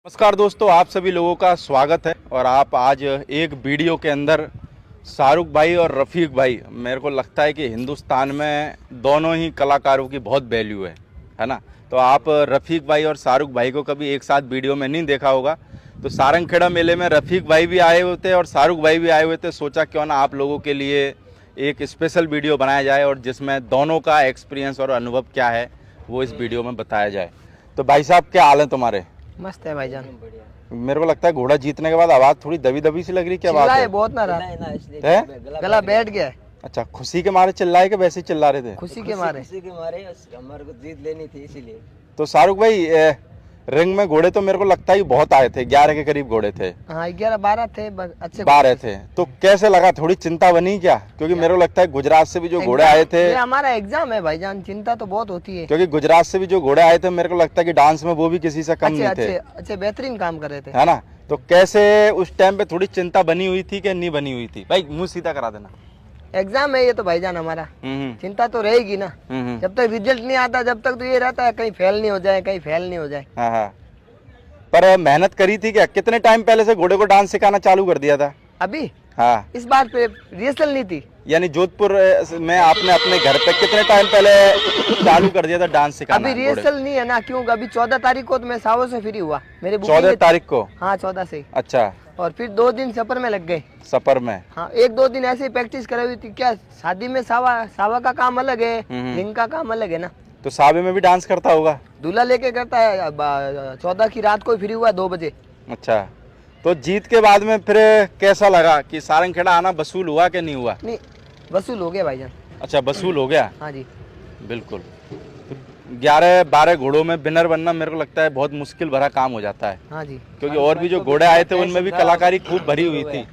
नमस्कार दोस्तों, आप सभी लोगों का स्वागत है। और आप आज एक वीडियो के अंदर शाहरुख भाई और रफ़ीक भाई, मेरे को लगता है कि हिंदुस्तान में दोनों ही कलाकारों की बहुत वैल्यू है ना। तो आप रफ़ीक भाई और शाहरुख भाई को कभी एक साथ वीडियो में नहीं देखा होगा। तो सारंगखेड़ा मेले में रफ़ीक भाई भी आए हुए थे और शाहरुख भाई भी आए हुए थे। सोचा क्यों ना आप लोगों के लिए एक स्पेशल वीडियो बनाया जाए और जिसमें दोनों का एक्सपीरियंस और अनुभव क्या है वो इस वीडियो में बताया जाए। तो भाई साहब, क्या हाल है तुम्हारे? मस्त है भाईजान। मेरे को लगता है घोड़ा जीतने के बाद आवाज थोड़ी दबी दबी सी लग रही, क्या बात चिल्लाए है? बहुत ना रहा है? गला बैठ गया है। अच्छा, खुशी के मारे चिल्लाए कि वैसे ही चिल्ला रहे थे? खुशी के मारे हमारे को जीत लेनी थी इसीलिए। तो शाहरुख भाई, रिंग में घोड़े तो मेरे को लगता है बहुत आए थे, 11 के करीब घोड़े थे। हाँ 11-12 थे अच्छे 12 थे। तो कैसे लगा? थोड़ी चिंता बनी क्या? क्योंकि मेरे को लगता है गुजरात से भी जो घोड़े आए थे, ये हमारा एग्जाम है भाईजान, चिंता तो बहुत होती है। क्योंकि गुजरात से भी जो घोड़े आए थे मेरे को लगता है कि डांस में वो भी किसी से कम नहीं थे, अच्छे बेहतरीन काम कर रहे थे, है ना। तो कैसे उस टाइम पे थोड़ी चिंता बनी हुई थी कि नहीं बनी हुई थी? भाई मुंह सीधा करा देना। एग्जाम है ये तो भाईजान हमारा, चिंता तो रहेगी ना। जब तक रिजल्ट नहीं आता जब तक तो ये रहता है कहीं फेल नहीं हो जाए, कहीं फेल नहीं हो जाए। हाँ। पर मेहनत करी थी क्या? कितने टाइम पहले से घोड़े को डांस सिखाना चालू कर दिया था? अभी हाँ, इस बार पे रिहर्सल नहीं थी। यानी जोधपुर में आपने अपने घर पे कितने टाइम पहले चालू कर दिया था डांस सिखाना? अभी रिहर्सल नहीं है ना, क्यों? अभी 14 तारीख को तो मैं सावो से फ्री हुआ, मेरे 14 तारीख को? हाँ 14 से। अच्छा, और फिर 2 दिन सफर में लग गए। सफर में? हाँ 1-2 दिन ऐसे ही प्रैक्टिस कराई हुई थी। क्या शादी में सावा का काम अलग है, रिंग का काम अलग है ना। तो सावे में भी डांस करता होगा? दूल्हा लेके करता है। 14 की रात को फ्री हुआ 2 बजे। अच्छा, तो जीत के बाद में फिर कैसा लगा कि सारंगखेड़ा आना वसूल हुआ कि नहीं हुआ? नहीं, वसूल हो गया भाईजान। अच्छा, वसूल हो गया। हाँ जी बिल्कुल। 11-12 घोड़ों में विनर बनना मेरे को लगता है बहुत मुश्किल भरा काम हो जाता है। हाँ जी, क्योंकि और भी जो घोड़े आए थे उनमें भी कलाकारी खूब भरी हुई थी।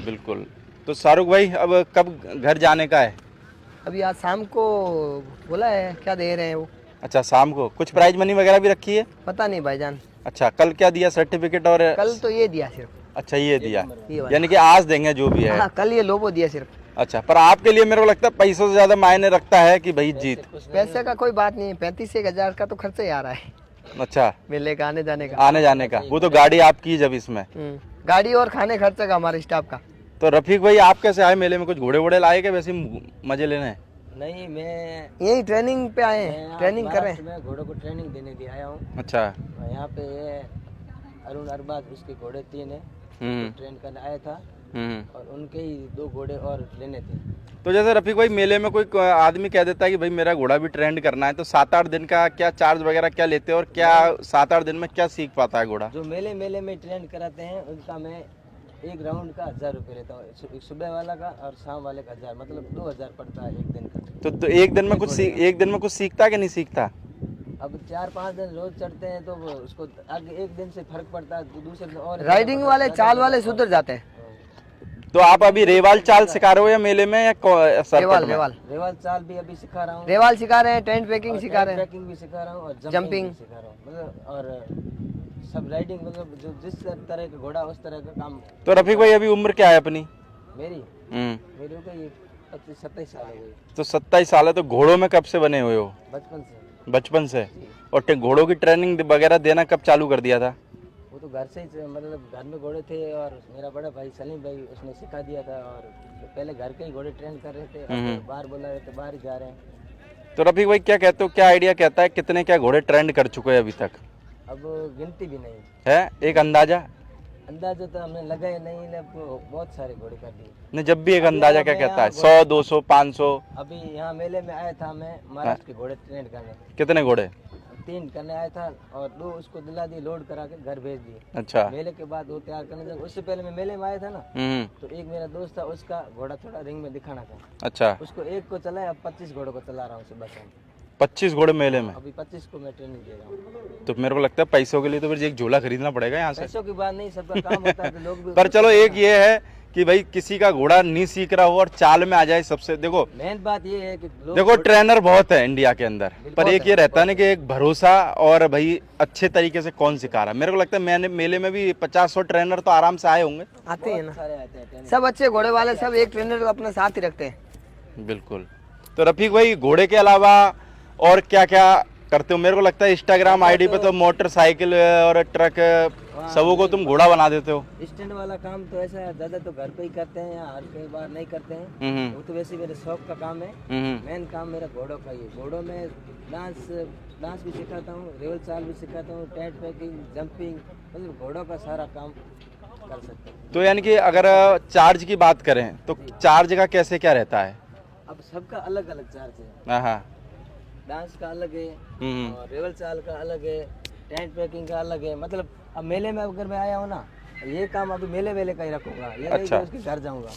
बिल्कुल। तो शाहरुख भाई, अब कब घर जाने का है? अभी आज शाम को बोला है, क्या दे रहे हैं वो? अच्छा, शाम को कुछ प्राइज मनी वगैरह भी रखी है? पता नहीं भाईजान। अच्छा, कल क्या दिया? सर्टिफिकेट और? कल तो ये दिया सिर्फ। अच्छा, ये दिया, ये वाला। यानी कि आज देंगे जो भी है। हाँ कल ये लोगो दिया सिर्फ। अच्छा, पर आपके लिए मेरे को लगता है पैसों से ज्यादा मायने रखता है कि भाई जीत। पैसे का कोई बात नहीं है, 35-1 हज़ार का तो खर्चा ही आ रहा है अच्छा, मेले का, आने जाने का। वो तो गाड़ी आपकी जब इसमें गाड़ी और खाने खर्चा का हमारे स्टाफ का। तो रफीक भाई, आप कैसे आए मेले में? कुछ घोड़े वोड़े लाए के वैसे ही मजे लेने? नहीं, मैं यही ट्रेनिंग पे आए हैं, ट्रेनिंग कर रहे हैं। मैं घोड़ों को ट्रेनिंग देने के आया हूँ। अच्छा। यहाँ पे ये अरुण अरबाज, उसके घोड़े 3 है, ट्रेन करने आया था और उनके ही 2 घोड़े और लेने थे। तो जैसे रफीक भाई, मेले में कोई आदमी कह देता है कि भाई मेरा घोड़ा भी ट्रेंड करना है, तो 7-8 दिन का क्या चार्ज वगैरह क्या लेते हैं और क्या 7-8 दिन में क्या सीख पाता है घोड़ा? जो मेले में ट्रेन कराते हैं उनका मैं एक राउंड का 1000 रुपये लेता हूँ। सुबह वाला का और शाम वाले का 1000, मतलब 2000 पड़ता है एक दिन का। तो एक दिन में कुछ सीखता कि नहीं सीखता? अब 4-5 दिन रोज चढ़ते हैं तो वो उसको आगे एक दिन से फर्क पड़ता है, तो दूसरे दिन और राइडिंग वाले, चाल वाले सुधर जाते हैं। तो आप अभी रेवाल चाल सिखा रहे हो या मेले में, या रेवाल रेवाल चाल भी अभी सिखा रहा हूँ। रेवाल सिखा रहे हैं, टेंट पैकिंग सिखा रहे हैं, ट्रैकिंग भी सिखा रहा हूँ और जंपिंग भी सिखा रहा हूँ, मतलब और सब राइडिंग, मतलब जो जिस तरह का घोड़ा उस तरह का काम। तो रफीक भाई, अभी उम्र क्या है अपनी? मेरी हो गई 25-27 साल हो गई। तो 27 साल है। तो घोड़ों में कब से बने हुए हो? बचपन से। और घोड़ों की ट्रेनिंग वगैरह देना कब चालू कर दिया था? वो तो घर से ही, मतलब घर में घोड़े थे और मेरा बड़ा भाई सलीम भाई उसने सिखा दिया था। और पहले घर के ही घोड़े ट्रेन कर रहे थे, अब बाहर बोला रहे थे, बाहर ही जा रहे हैं। तो रफीक भाई, क्या कहते हो, क्या आइडिया कहता है कितने क्या घोड़े ट्रेंड कर चुके हैं अभी तक? अब गिनती भी नहीं है, एक अंदाजा तो हमने लगाया नहीं, बहुत सारे घोड़े कर दिए। नहीं, जब भी एक अंदाजा क्या कहता है? 100, 200, 500? अभी यहाँ मेले में आया था मैं महाराष्ट्र के घोड़े ट्रेन करने। कितने घोड़े? 3 करने आया था और 2 उसको दिला दिए, लोड करा के घर भेज दिए। अच्छा। मेले के बाद वो तैयार करने लगे। उससे पहले मैं मेले में आया था ना, तो एक मेरा दोस्त था, उसका घोड़ा थोड़ा रिंग में दिखाना था। अच्छा। उसको एक को चलाया, अब 25 घोड़ों को चला रहा हूँ सुबह शाम। 25 घोड़े मेले में? अभी 25 को मैं ट्रेनिंग दे रहा हूँ। तो मेरे को लगता है पैसों के लिए तो फिर एक झोला खरीदना पड़ेगा यहाँ से। पैसों की बात नहीं, सबका काम होता है, तो लोग भी पर चलो, एक ये है कि भाई किसी का घोड़ा नहीं सीख रहा हो और चाल में आ जाए, सबसे देखो मेन बात ये है कि देखो ट्रेनर बहुत है इंडिया के अंदर, पर एक ये रहता है ना कि एक भरोसा और भाई अच्छे तरीके से कौन सिखा रहा है। मेरे को लगता है मैंने मेले में भी 50-100 ट्रेनर तो आराम से आए होंगे। आते हैं ना, सारे आते हैं सब अच्छे घोड़े वाले, सब एक ट्रेनर को अपने साथ ही रखते हैं। बिल्कुल। तो रफीक भाई, घोड़े के अलावा और क्या क्या करते हो? मेरे को लगता है इंस्टाग्राम आईडी पे तो मोटरसाइकिल और ट्रक सबों को तुम घोड़ा बना देते हो। स्टैंड वाला काम तो ऐसा है, ज्यादा तो घर पे ही करते हैं या हर कई बार नहीं करते हैं। वो तो वैसे मेरे शौक का काम है। मेन काम मेरा घोड़ों का ही है। घोड़ों में डांस भी सिखाता हूँ, रेवल चाल भी सिखाता हूँ, टेंट पैकिंग, जंपिंग, मतलब घोड़ों का सारा काम कर सकते हैं। तो यानी कि अगर चार्ज की बात करें तो चार्ज का कैसे क्या रहता है? अब सबका अलग अलग चार्ज है। हाँ हाँ। डांस का अलग है और रेवल चाल का अलग है, टेंट पैकिंग का अलग है। मतलब अब मेले में अगर मैं आया हूँ ना, ये काम अभी मेले का ही रखूंगा, ये नहीं कि उसके घर जाऊंगा।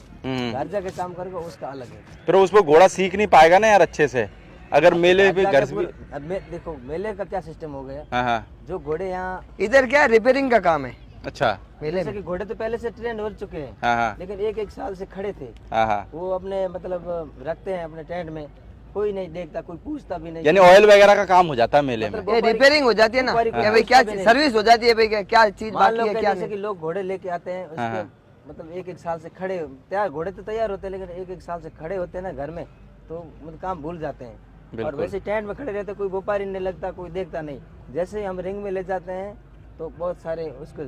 घर जाके काम करूंगा, उसका अलग है। फिर उसको घोड़ा सीख नहीं पाएगा ना यार अच्छे से, अगर मेले पे घर से भी। अब देखो मेले का क्या सिस्टम हो गया, हाँ हाँ। जो घोड़े यहाँ इधर क्या रिपेयरिंग का काम है। अच्छा। मेले जैसे कि घोड़े तो पहले से ट्रेंड हो चुके हैं, हाँ हाँ। लेकिन एक साल से खड़े थे। हाँ हाँ। वो अपने मतलब रखते हैं अपने टेंट में, कोई नहीं देखता, कोई पूछता भी नहीं। यानी ऑयल वगैरह का काम हो जाता है मेले में। ये रिपेयरिंग हो जाती है ना, क्या भाई क्या सर्विस हो जाती है भाई, क्या चीज बाकी है क्या जैसे कि लोग घोड़े लेके आते हैं, उसके मतलब एक साल से खड़े तैयार, घोड़े तो तैयार होते हैं, लेकिन एक साल से खड़े होते हैं ना घर में, तो मतलब काम भूल जाते हैं। और वैसे टेंट में खड़े रहते, कोई व्यापारी नहीं लगता, कोई देखता नहीं। जैसे ही हम रिंग में ले जाते हैं तो बहुत सारे उसको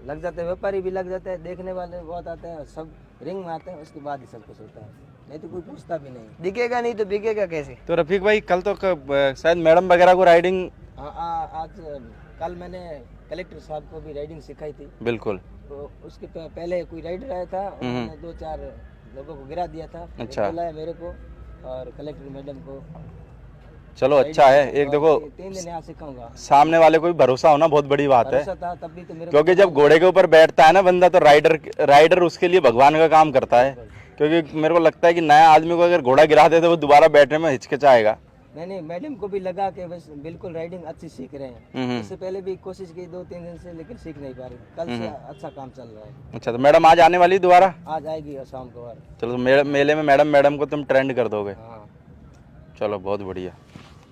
लग जाते हैं, व्यापारी भी लग जाते हैं, देखने वाले बहुत आते हैं, सब रिंग में आते हैं, उसके बाद ही सब कुछ होता है, नहीं तो कोई पूछता भी नहीं। दिखेगा नहीं तो बिकेगा कैसे? तो रफीक भाई कल तो शायद मैडम वगैरह को राइडिंग, आज कल मैंने कलेक्टर साहब को भी राइडिंग सिखाई थी। बिल्कुल। तो उसके पहले कोई राइडर आया था, उन्होंने 2-4 लोगों को गिरा दिया था। अच्छा। बुलाया मेरे को और कलेक्टर मैडम को। चलो अच्छा है, एक देखो 3 दिन यहाँ सिखाऊंगा। सामने वाले को भी भरोसा होना बहुत बड़ी बात है, भरोसा था तभी तो मेरे क्योंकि जब घोड़े के ऊपर बैठता है ना बंदा, तो राइडर उसके लिए भगवान का काम करता है। क्योंकि मेरे को लगता है कि नया आदमी को अगर घोड़ा गिरा दे तो वो दोबारा बैठने में हिचकिचाएगा। नहीं, मैडम को भी लगा कि बस बिल्कुल राइडिंग अच्छी सीख रहे हैं। इससे पहले भी कोशिश की 2-3 दिन से, लेकिन सीख नहीं पा रही। कल से अच्छा काम चल रहा है। अच्छा, तो मैडम आज आने वाली दोबारा? आज आएगी और शाम को। चलो मेले में मैडम को तुम ट्रेंड कर दोगे। हाँ। चलो बहुत बढ़िया।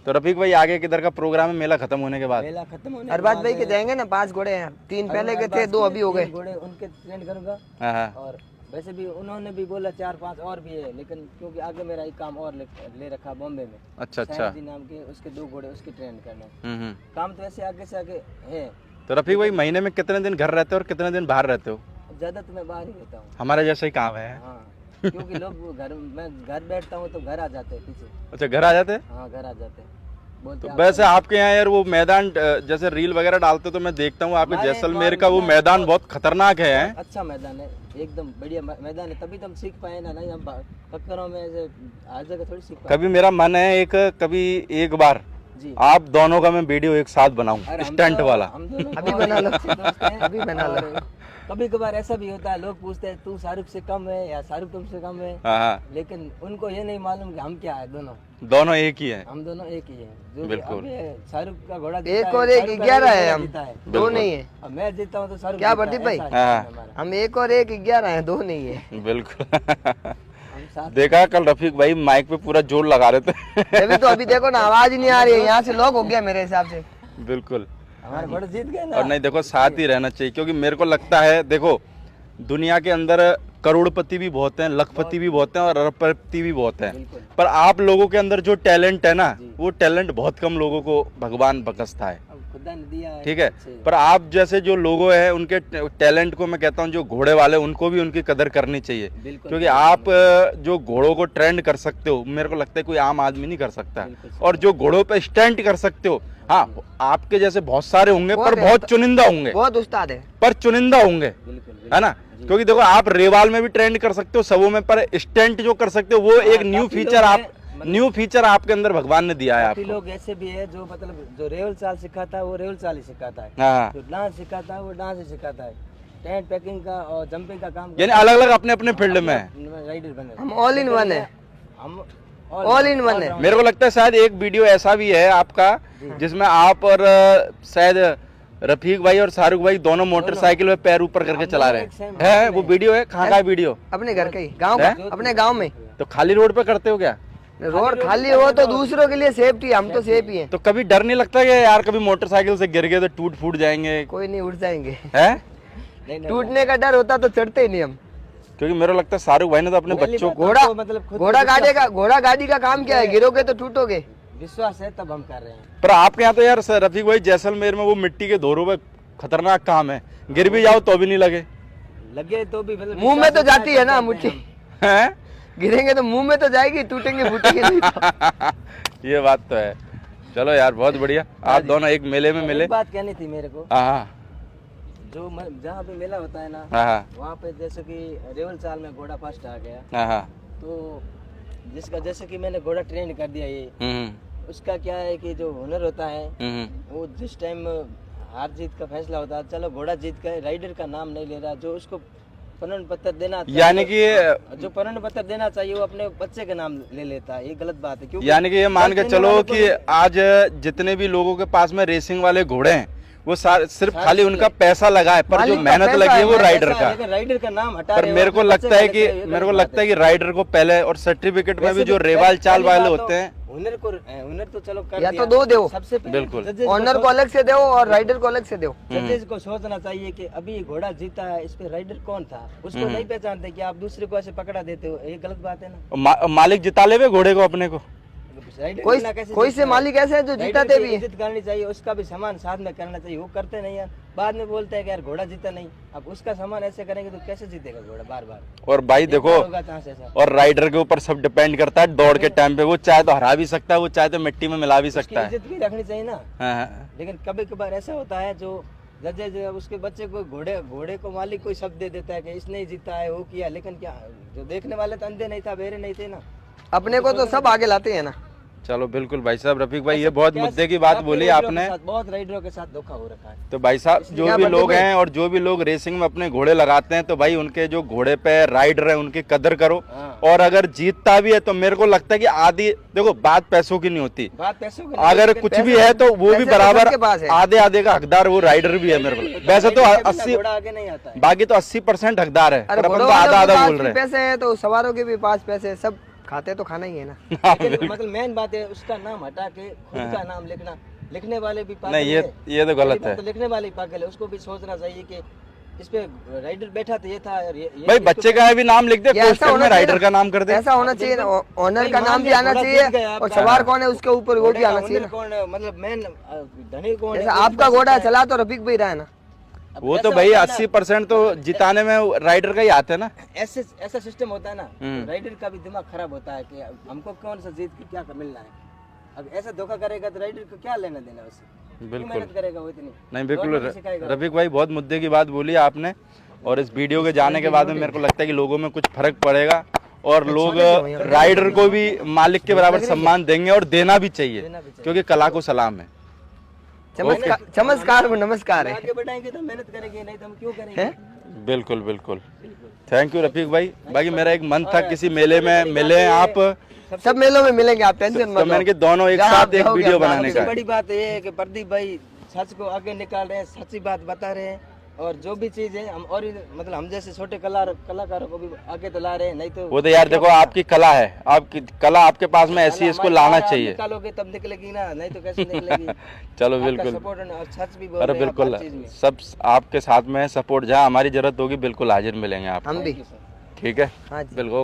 तो रफीक भाई आगे किधर का प्रोग्राम है मेला खत्म होने के बाद? मेला खत्म होने अरबाज भाई के जाएंगे ना, 5 घोड़े हैं, 3 पहले के थे, 2 अभी हो गए। घोड़े उनके ट्रेंड करूंगा। हाँ। और वैसे भी उन्होंने भी बोला 4-5 और भी है, लेकिन क्योंकि आगे मेरा एक काम और ले रखा बॉम्बे में। अच्छा। सयाजी नाम के, उसके 2 घोड़े, उसके ट्रेंड करना। काम तो वैसे आगे से आगे है। तो रफीक भाई महीने में कितने दिन घर रहते हो और कितने दिन बाहर रहते हो? ज्यादा तो मैं बाहर ही रहता हूँ। हमारे जैसा ही काम है। हाँ, क्योंकि लोग मैं घर बैठता हूँ तो घर आ जाते हैं पीछे। अच्छा, घर आ जाते हैं? हाँ, घर आ जाते हैं। तो वैसे आपके यहाँ यार वो मैदान जैसे रील वगैरह डालते तो मैं देखता हूँ आपके जैसलमेर का वो मैदान बहुत खतरनाक है। अच्छा मैदान है, एकदम बढ़िया मैदान है, तभी तो हम सीख पाए ना। नहीं हम पक्करों में ऐसे हर जगह थोड़ी सीख पाए। कभी मेरा मन है एक बार जी आप दोनों का मैं वीडियो एक साथ बनाऊं, स्टंट वाला। हम दोनों अभी बना लो, अभी बना लो। कभी कभार ऐसा भी होता है, लोग पूछते हैं तू शाहरुख से कम है या शाहरुख तुमसे कम है। हाँ। लेकिन उनको ये नहीं मालूम कि हम क्या है, दोनों एक ही है। हम दोनों एक ही है। जो बिल्कुल। शाहरुख का घोड़ा एक और एक 11 है, हम 2 नहीं है। अब मैं जीता हूँ तो शाहरुख क्या प्रदीप भाई? हम 1 और 1 11 है, 2 नहीं है। बिल्कुल। देखा कल रफीक भाई माइक पे पूरा जोर लगा रहे थे। अभी देखो ना, आवाज ही नहीं आ रही है, यहाँ से लॉक हो गया मेरे हिसाब से। बिल्कुल। हमारे घोड़े जीत गए ना। और नहीं देखो साथ ही रहना चाहिए, क्योंकि मेरे को लगता है देखो दुनिया के अंदर करोड़पति भी बहुत हैं, लखपति भी बहुत हैं और अरबपति भी बहुत हैं, पर आप लोगों के अंदर जो टैलेंट है ना, वो टैलेंट बहुत कम लोगों को भगवान बख्शता है। खुदा ने दिया है, ठीक है, पर आप जैसे जो लोगों हैं उनके टैलेंट को मैं कहता हूँ, जो घोड़े वाले उनको भी उनकी कदर करनी चाहिए। क्योंकि आप जो घोड़ों को ट्रेंड कर सकते हो, मेरे को लगता है कोई आम आदमी नहीं कर सकता। और जो घोड़ों पे स्टंट कर सकते हो, हाँ आपके जैसे बहुत सारे होंगे पर बहुत चुनिंदा होंगे, बहुत उस्ताद है पर चुनिंदा होंगे, है ना। क्योंकि देखो आप रेवाल में भी ट्रेंड कर सकते हो, सबों में, पर स्टंट जो कर सकते हो वो एक न्यू फीचर आपके अंदर भगवान ने दिया है आपको। लोग ऐसे भी है जो मतलब जो रेवल चाल सिखाता है वो रेवल चाल ही सिखाता है, हाँ। जो डांस सिखाता है वो डांस ही सिखाता है। टेंट पैकिंग का और जंपिंग का काम, यानी अलग अलग अपने अपने फील्ड में राइडर बने। हम ऑल इन वन है, हम ऑल इन वन है। मेरे को लगता है शायद एक वीडियो ऐसा भी है आपका जिसमें आप और शायद रफीक भाई और शाहरुख भाई दोनों मोटरसाइकिल में पैर ऊपर करके चला रहे हैं। वो वीडियो है, कहाँ का वीडियो? अपने घर का ही, गाँव का, अपने गाँव में। तो खाली रोड पे करते हो क्या? रोड खाली हो तो दूसरों के लिए सेफ्टी, हम तो सेफ ही हैं। तो कभी डर नहीं लगता कि यार कभी मोटरसाइकिल से गिर गए तो टूट फूट जाएंगे? कोई नहीं, उठ जाएंगे। हैं? टूटने का डर होता तो चढ़ते ही नहीं हम। क्योंकि मेरे को लगता है शाहरुख भाई ने तो अपने बच्चों को घोड़ा गाड़ी का काम क्या है, गिरोगे तो टूटोगे। विश्वास है तब हम कर रहे हैं। पर आपके यहाँ तो यार रफीक भाई जैसलमेर में वो मिट्टी के धोरों पे खतरनाक काम है, गिर भी जाओ तो भी नहीं लगे तो भी मतलब मुंह में तो जाती है ना मुट्ठी, हैं? गिरेंगे तो मुंह में तो जाएगी, टूटेंगे फूटेंगे नहीं तो। ये बात तो है। चलो यार बहुत बढ़िया, आप दोनों एक मेले में मिले। एक बात कहनी थी मेरे को, हाँ जो जहाँ पे मेला होता है ना, हाँ वहाँ पे जैसे कि रेवल चाल में घोड़ा फर्स्ट आ गया, हाँ तो जिसका जैसे कि मैंने घोड़ा ट्रेन कर दिया ये, हम्म उसका क्या है कि जो हुनर होता है हम्म वो जिस टाइम हार जीत का फैसला होता है, चलो घोड़ा जीत गए, राइडर का नाम नहीं ले रहा, जो उसको प्रमाण पत्र देना चाहिए, यानी कि जो प्रमाण पत्र देना चाहिए वो अपने बच्चे का नाम ले लेता है, ये गलत बात है। क्योंकि यानी कि ये मान के देने चलो वाले को कि आज जितने भी लोगों के पास में रेसिंग वाले घोड़े हैं वो सिर्फ खाली उनका पैसा लगा है, पर जो मालिक का मेहनत पैसा लगी है है, वो राइडर का। लेकिन राइडर का नाम हटा पर रहे हो, मेरे को अपने लगता बच्चे है का कि लेते हो, ये मेरे को गलत लगता है कि राइडर को पहले और सर्टिफिकेट में भी जो रेवाल चाल वाले होते हैं, हुनर तो चलो कर या दिया, तो दो दो, सबसे पहले बिल्कुल। जजेस ऑनर को अलग से दो और राइडर को अलग से दो। जजेस को सोचना चाहिए कि अभी ये घोड़ा जीता है, इस पे राइडर कौन था, उसको नहीं पहचानते कि आप दूसरे को ऐसे पकड़ा देते हो, ये गलत बात है ना। मालिक जिता ले वे घोड़े को अपने को। राइडर कोई बिना कैसे कोई जीतता से है? मालिक ऐसे है जो राइडर जिताते की भी हैं। इज्जत करनी चाहिए, उसका भी सामान साथ में करना चाहिए, वो करते नहीं है, बाद में बोलते हैं कि यार घोड़ा जीता नहीं, अब उसका सामान ऐसे करेंगे तो कैसे जीतेगा घोड़ा बार बार। और भाई देखो, होगा चांस ऐसा, और राइडर के ऊपर सब डिपेंड करता है दौड़ के टाइम पे, वो चाहे तो हरा भी सकता है, वो चाहे तो मिट्टी में मिला भी उसकी सकता है। इज्जत भी रखनी चाहिए ना। हाँ, हाँ। लेकिन कभी कभार ऐसा होता है जो जजेज उसके बच्चे को घोड़े को मालिक कोई शब्द दे देता है कि इसने ही जीता है, वो किया, लेकिन क्या जो देखने वाले तो अंधे नहीं था, बेरे नहीं थे ना। अपने को तो सब आगे लाते हैं ना। चलो बिल्कुल भाई साहब, रफीक भाई ये बहुत मुद्दे की बात बोली आपने। बहुत राइडरों के साथ धोखा हो रखा है। तो भाई साहब जो भी लोग हैं और जो भी लोग रेसिंग में अपने घोड़े लगाते हैं, तो भाई उनके जो घोड़े पे राइडर है उनकी कदर करो। और अगर जीतता भी है तो मेरे को लगता है कि आधी देखो बात पैसों की नहीं होती, बात पैसों की अगर कुछ भी है तो वो भी बराबर आधे आधे का हकदार वो राइडर भी है मेरे को। वैसे तो 80 आगे नहीं आता है। बाकी तो 80% हकदार है, अरे पर अपन तो घोड़ों आधा वालों के आधा पास बोल भी रहे हैं। पैसे हैं तो सवारों के भी पास पैसे हैं, सब खाते तो खाना ही है ना। लेकिन मतलब मेन बात है उसका नाम हटा के खुद का नाम लिखना, लिखने वाले भी पागल नहीं, है। ये तो गलत है तो लिखने वाले ही पागल है, उसको भी सोचना चाहिए कि इस पे राइडर बैठा था, ये था और ये भाई बच्चे का भी नाम लिख दे, ये ऐसा पोस्टर होना में चाहिए राइडर ना। का नाम कर दे। ऐसा होना चाहिए, ऑनर का नाम भी आना चाहिए और सवार कौन है उसके ऊपर वो भी आना चाहिए ना। कौन है, मतलब मेन धनी कौन जैसे है, आपका घोड़ा चला तो रफीक भाई रहा है ना। वो तो भाई 80% तो जिताने में राइडर का ही आता है ना। ऐसा सिस्टम होता है ना, राइडर का भी दिमाग खराब होता है कि हमको कौन सा जीत के क्या मिलना है। अब ऐसा धोखा करेगा तो राइडर को क्या लेना देना उससे, बिल्कुल मेहनत करेगा वो इतनी। नहीं, बिल्कुल गवर्नमेंट सिखाएगा। रफीक भाई बहुत मुद्दे की बात बोली आपने, और इस वीडियो के जाने के बाद में मेरे को लगता है कि लोगों में कुछ फर्क पड़ेगा और लोग राइडर को भी मालिक के बराबर सम्मान देंगे और देना भी चाहिए, क्योंकि कला को सलाम है। चमत्कार नमस्कार है। आगे बढ़ाएंगे तो मेहनत करेंगे, नहीं तो हम क्यों करेंगे। बिल्कुल बिल्कुल, थैंक यू रफीक भाई। बाकी मेरा एक मन था किसी मेले में मिले आप, सब मेलों में मिलेंगे आप, टेंशन तो मत लो। मैंने कि दोनों एक साथ एक वीडियो बनाने सबसे का। बड़ी बात ये है कि प्रदीप भाई सच को आगे निकाल रहे हैं, सच्ची बात बता रहे हैं, और जो भी चीज है हम और मतलब हम जैसे छोटे कलाकारों को भी आगे तो ला रहे हैं, नहीं तो वो तो यार देखो आपकी कला है, आपकी कला आपके पास में ऐसी, इसको लाना चाहिए। निकालोगे तब निकलेगी ना, नहीं तो कैसे निकलेगी। चलो आपका बिल्कुल, सपोर्ट है और सच भी बोल अरे रहे हैं आप बिल्कुल हर चीज में। सब आपके साथ में है, सपोर्ट जहाँ हमारी जरूरत होगी बिल्कुल हाजिर मिलेंगे आप। हम भी ठीक है, हाँ जी। बिल्कुल।